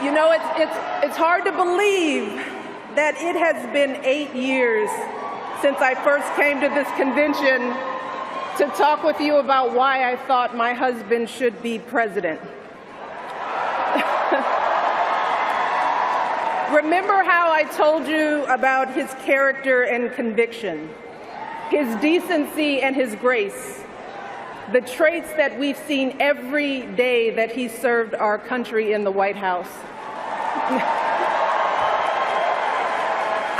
You know, it's hard to believe that it has been 8 years since I first came to this convention to talk with you about why I thought my husband should be president. Remember how I told you about his character and conviction, his decency and his grace, the traits that we've seen every day that he served our country in the White House.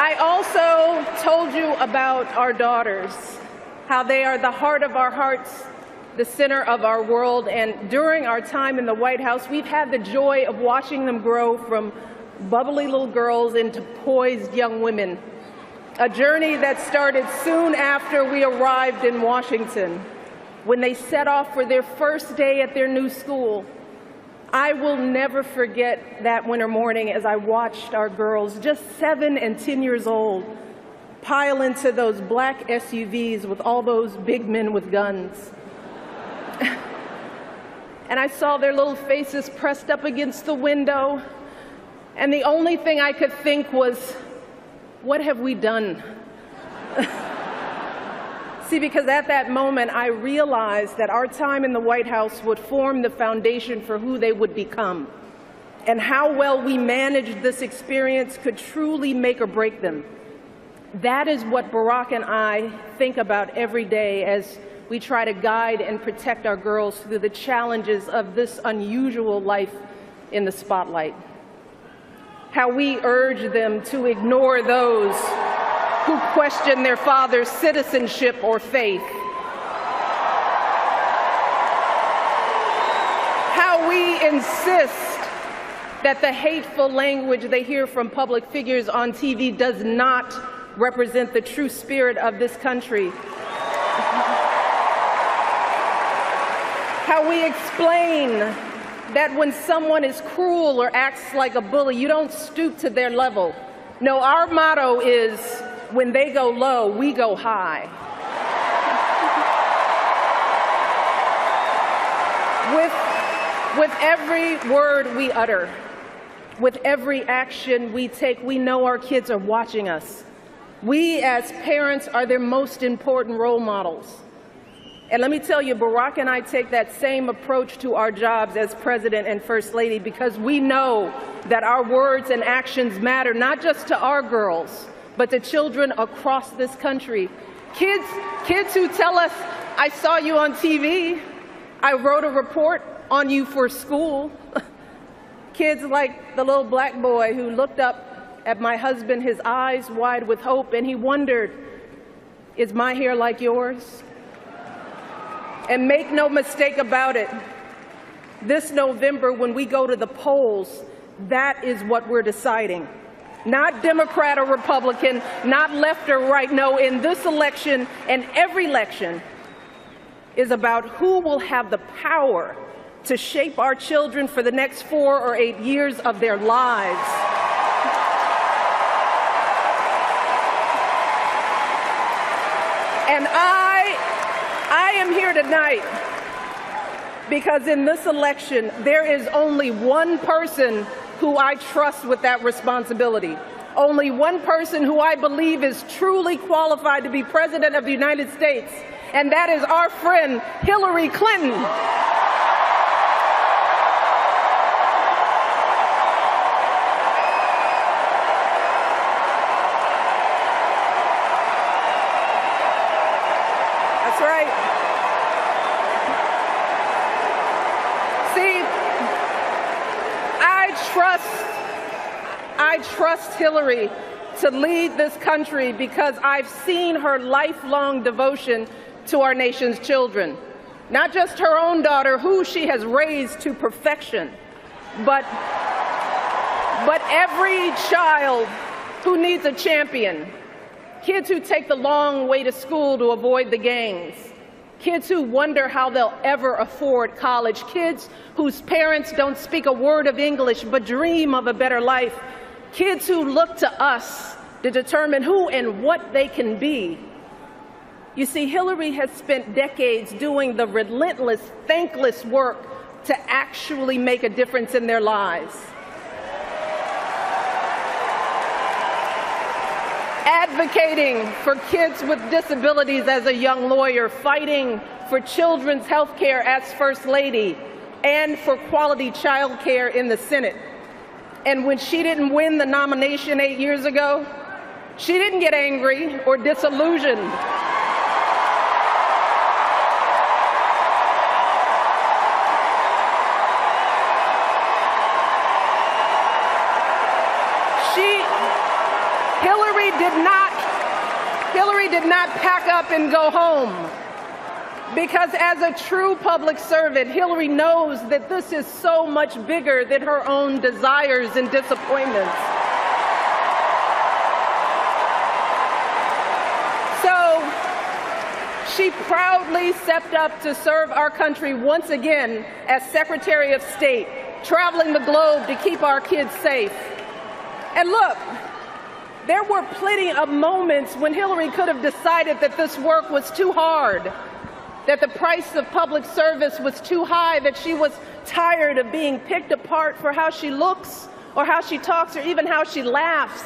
I also told you about our daughters, how they are the heart of our hearts, the center of our world, and during our time in the White House, we've had the joy of watching them grow from bubbly little girls into poised young women, a journey that started soon after we arrived in Washington, when they set off for their first day at their new school. I will never forget that winter morning as I watched our girls, just 7 and 10 years old, pile into those black SUVs with all those big men with guns. And I saw their little faces pressed up against the window, and the only thing I could think was, what have we done? See, because at that moment, I realized that our time in the White House would form the foundation for who they would become, and how well we managed this experience could truly make or break them. That is what Barack and I think about every day as we try to guide and protect our girls through the challenges of this unusual life in the spotlight. How we urge them to ignore those who question their father's citizenship or faith. How we insist that the hateful language they hear from public figures on TV does not represent the true spirit of this country. How we explain that when someone is cruel or acts like a bully, you don't stoop to their level. No, our motto is, when they go low, we go high. With every word we utter, with every action we take, we know our kids are watching us. We as parents are their most important role models. And let me tell you, Barack and I take that same approach to our jobs as President and First Lady, because we know that our words and actions matter, not just to our girls, but to children across this country. Kids who tell us, I saw you on TV, I wrote a report on you for school. Kids like the little black boy who looked up at my husband, his eyes wide with hope, and he wondered, is my hair like yours? And make no mistake about it, this November when we go to the polls, that is what we're deciding. Not Democrat or Republican, not left or right. No, in this election and every election is about who will have the power to shape our children for the next 4 or 8 years of their lives. And I am here tonight because in this election, there is only one person who I trust with that responsibility. Only one person who I believe is truly qualified to be President of the United States, and that is our friend Hillary Clinton. That's right. See, I trust Hillary to lead this country because I've seen her lifelong devotion to our nation's children. Not just her own daughter, who she has raised to perfection, but every child who needs a champion. Kids who take the long way to school to avoid the gangs. Kids who wonder how they'll ever afford college. Kids whose parents don't speak a word of English but dream of a better life. Kids who look to us to determine who and what they can be. You see, Hillary has spent decades doing the relentless, thankless work to actually make a difference in their lives. advocating for kids with disabilities as a young lawyer, fighting for children's health care as First Lady, and for quality child care in the Senate. And when she didn't win the nomination 8 years ago, she didn't get angry or disillusioned. Hillary did not pack up and go home, because as a true public servant, Hillary knows that this is so much bigger than her own desires and disappointments. So she proudly stepped up to serve our country once again as Secretary of State, traveling the globe to keep our kids safe. And look, there were plenty of moments when Hillary could have decided that this work was too hard, that the price of public service was too high, that she was tired of being picked apart for how she looks or how she talks or even how she laughs.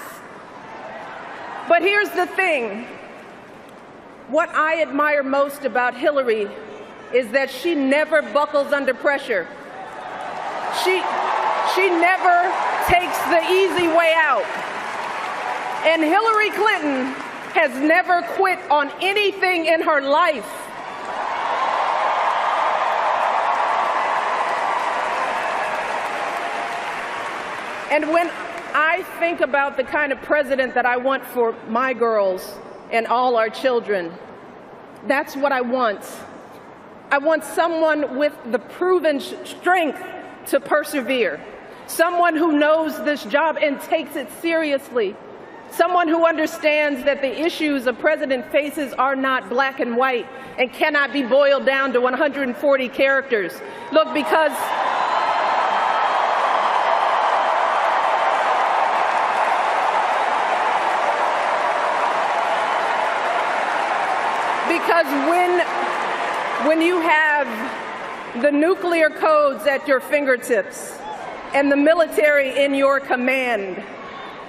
But here's the thing. What I admire most about Hillary is that she never buckles under pressure. She never takes the easy way out. And Hillary Clinton has never quit on anything in her life. And when I think about the kind of president that I want for my girls and all our children, that's what I want. I want someone with the proven strength to persevere, someone who knows this job and takes it seriously, someone who understands that the issues a president faces are not black and white and cannot be boiled down to 140 characters. Look, because when you have the nuclear codes at your fingertips and the military in your command,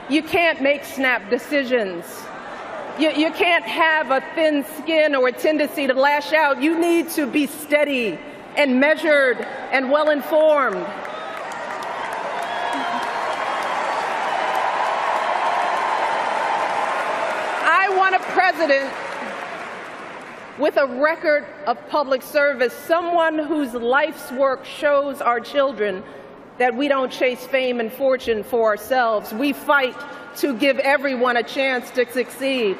you can't make snap decisions. You can't have a thin skin or a tendency to lash out. You need to be steady and measured and well-informed. I want a president with a record of public service, someone whose life's work shows our children that we don't chase fame and fortune for ourselves. We fight to give everyone a chance to succeed.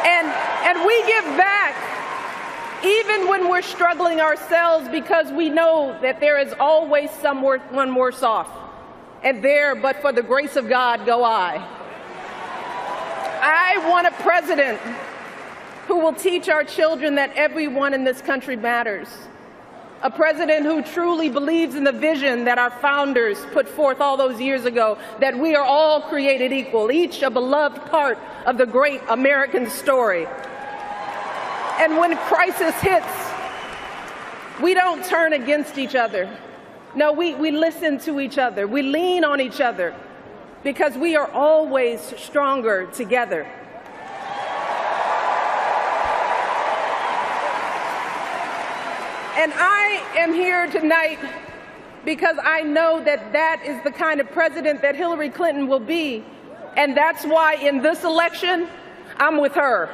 And we give back even when we're struggling ourselves, because we know that there is always someone worse off. And there, but for the grace of God, go I. I want a president who will teach our children that everyone in this country matters. A president who truly believes in the vision that our founders put forth all those years ago, that we are all created equal, each a beloved part of the great American story. And when crisis hits, we don't turn against each other. No, we listen to each other. We lean on each other, because we are always stronger together. And I am here tonight because I know that that is the kind of president that Hillary Clinton will be. And that's why in this election, I'm with her.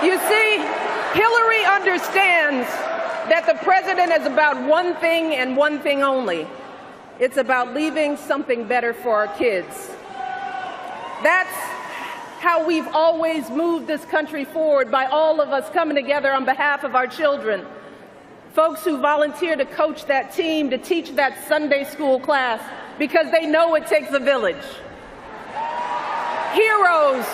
You see, Hillary understands that the president is about one thing and one thing only. It's about leaving something better for our kids. That's how we've always moved this country forward, by all of us coming together on behalf of our children. Folks who volunteer to coach that team, to teach that Sunday school class, because they know it takes a village. Heroes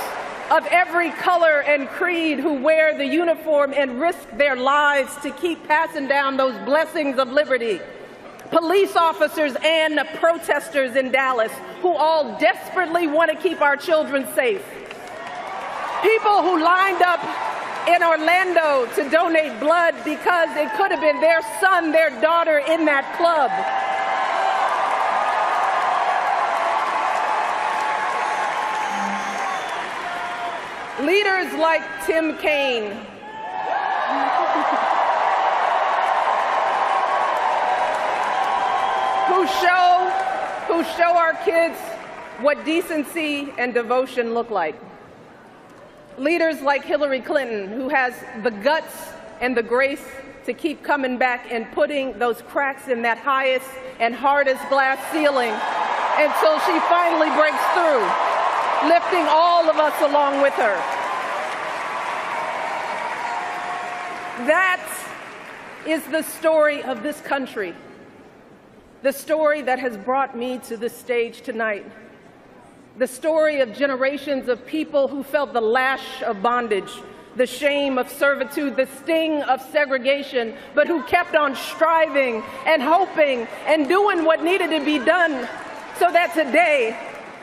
of every color and creed who wear the uniform and risk their lives to keep passing down those blessings of liberty. police officers and protesters in Dallas who all desperately want to keep our children safe, people who lined up in Orlando to donate blood because it could have been their son, their daughter in that club. Leaders like Tim Kaine, who show our kids what decency and devotion look like. Leaders like Hillary Clinton, who has the guts and the grace to keep coming back and putting those cracks in that highest and hardest glass ceiling until she finally breaks through, lifting all of us along with her. That is the story of this country, the story that has brought me to this stage tonight, the story of generations of people who felt the lash of bondage, the shame of servitude, the sting of segregation, but who kept on striving and hoping and doing what needed to be done so that today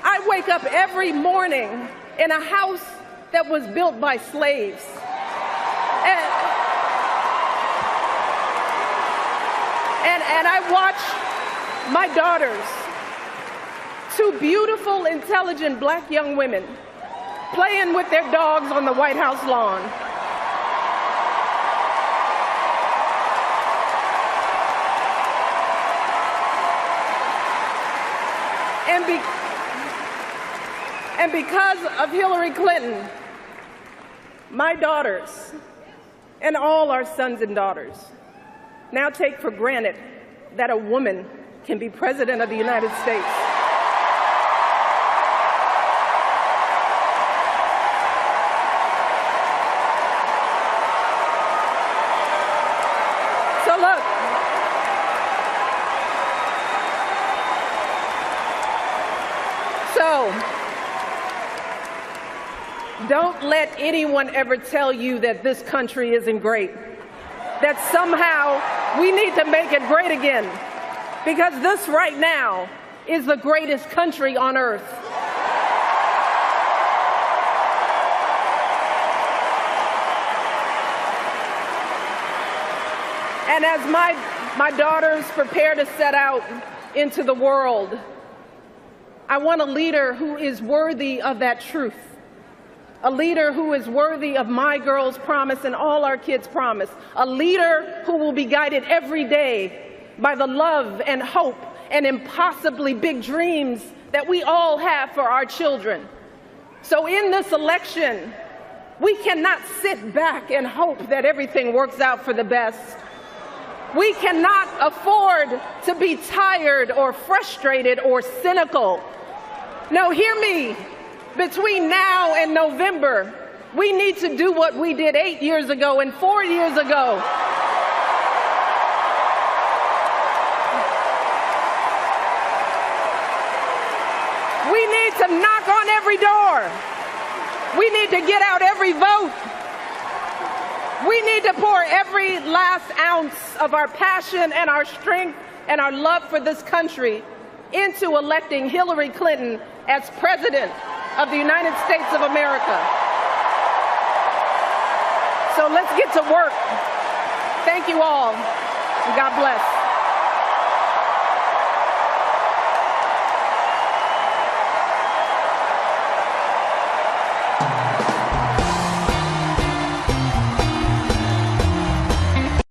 I wake up every morning in a house that was built by slaves. And I watch my daughters, two beautiful, intelligent black young women, playing with their dogs on the White House lawn. And because of Hillary Clinton, my daughters and all our sons and daughters now take for granted that a woman can be president of the United States. So look, don't let anyone ever tell you that this country isn't great, that somehow we need to make it great again, because this right now is the greatest country on earth. And as my daughters prepare to set out into the world, I want a leader who is worthy of that truth, a leader who is worthy of my girls' promise and all our kids' promise, a leader who will be guided every day by the love and hope and impossibly big dreams that we all have for our children. So in this election, we cannot sit back and hope that everything works out for the best. We cannot afford to be tired or frustrated or cynical. No, hear me. Between now and November, we need to do what we did 8 years ago and 4 years ago. We need to knock on every door. We need to get out every vote. We need to pour every last ounce of our passion and our strength and our love for this country into electing Hillary Clinton as President of the United States of America. So let's get to work. Thank you all, and God bless.